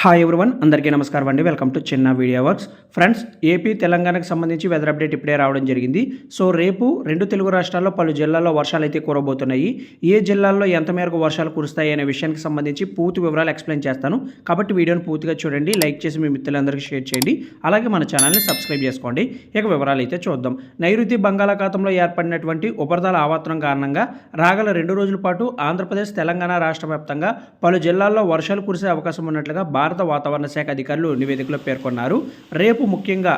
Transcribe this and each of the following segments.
Hi everyone, అందరికీ నమస్కారం అండి. వెల్కమ్ టు చిన్న వీడియో వర్క్స్. ఫ్రెండ్స్, ఏపీ తెలంగాణకు సంబంధించి వెదర్ అప్డేట్ ఇప్పుడే రావడం జరిగింది. సో రేపు రెండు తెలుగు రాష్ట్రాల్లో పలు జిల్లాల్లో వర్షాలు అయితే కురవబోతున్నాయి. ఏ జిల్లాల్లో ఎంత మేరకు వర్షాలు కురుస్తాయి అనే విషయానికి సంబంధించి పూర్తి వివరాలు ఎక్స్ప్లెయిన్ చేస్తాను. కాబట్టి వీడియోని పూర్తిగా చూడండి, లైక్ చేసి మీ మిత్రులందరికీ షేర్ చేయండి. అలాగే మన ఛానల్ని సబ్స్క్రైబ్ చేసుకోండి. ఇక వివరాలు అయితే చూద్దాం. నైరుతి బంగాళాఖాతంలో ఏర్పడినటువంటి ఉపరితల ఆవర్తనం కారణంగా రాగల 2 రోజుల పాటు ఆంధ్రప్రదేశ్, తెలంగాణ రాష్ట్ర వ్యాప్తంగా పలు జిల్లాల్లో వర్షాలు కురిసే అవకాశం ఉన్నట్లుగా భారత వాతావరణ శాఖ అధికారులు నివేదికలో పేర్కొన్నారు. రేపు ముఖ్యంగా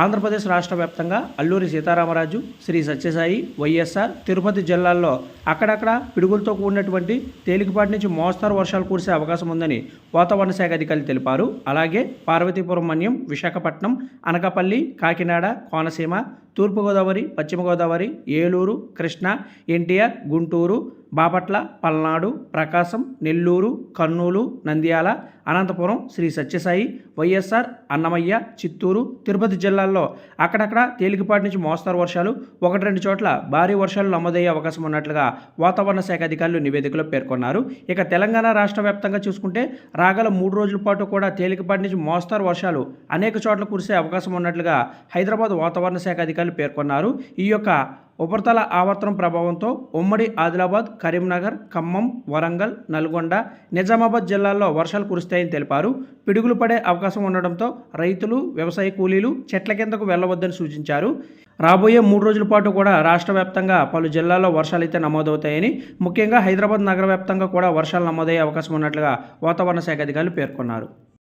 ఆంధ్రప్రదేశ్ రాష్ట్ర వ్యాప్తంగా అల్లూరి సీతారామరాజు, శ్రీ సత్యసాయి, వైఎస్ఆర్, తిరుపతి జిల్లాల్లో అక్కడక్కడ పిడుగులతో కూడినటువంటి తేలికపాటి నుంచి మోస్తారు వర్షాలు కురిసే అవకాశం ఉందని వాతావరణ శాఖ అధికారులు తెలిపారు. అలాగే పార్వతీపురం మన్యం, విశాఖపట్నం, అనకాపల్లి, కాకినాడ, కోనసీమ, తూర్పుగోదావరి, పశ్చిమ గోదావరి, ఏలూరు, కృష్ణా, ఎన్టీఆర్, గుంటూరు, బాపట్ల, పల్నాడు, ప్రకాశం, నెల్లూరు, కర్నూలు, నంద్యాల, అనంతపురం, శ్రీ సత్యసాయి, వైఎస్ఆర్, అన్నమయ్య, చిత్తూరు, తిరుపతి జిల్లాల్లో అక్కడక్కడ తేలికపాటి నుంచి మోస్తారు వర్షాలు, 1-2 చోట్ల భారీ వర్షాలు నమోదయ్యే అవకాశం ఉన్నట్లుగా వాతావరణ శాఖ అధికారులు నివేదికలో పేర్కొన్నారు. ఇక తెలంగాణ రాష్ట్ర వ్యాప్తంగా చూసుకుంటే రాగల 3 రోజుల పాటు కూడా తేలికపాటి నుంచి మోస్తారు వర్షాలు అనేక చోట్ల కురిసే అవకాశం ఉన్నట్లుగా హైదరాబాద్ వాతావరణ శాఖ అధికారులు పేర్కొన్నారు. ఈ యొక్క ఉపరితల ఆవర్తనం ప్రభావంతో ఉమ్మడి ఆదిలాబాద్, కరీంనగర్, ఖమ్మం, వరంగల్, నల్గొండ, నిజామాబాద్ జిల్లాల్లో వర్షాలు కురుస్తాయని తెలిపారు. పిడుగులు పడే అవకాశం ఉండడంతో రైతులు, వ్యవసాయ కూలీలు చెట్ల కిందకు వెళ్లవద్దని సూచించారు. రాబోయే 3 రోజుల పాటు కూడా రాష్ట్ర వ్యాప్తంగా పలు జిల్లాల్లో వర్షాలు అయితే నమోదవుతాయని, ముఖ్యంగా హైదరాబాద్ నగర వ్యాప్తంగా కూడా వర్షాలు నమోదయ్యే అవకాశం ఉన్నట్లుగా వాతావరణ శాఖ అధికారులు పేర్కొన్నారు.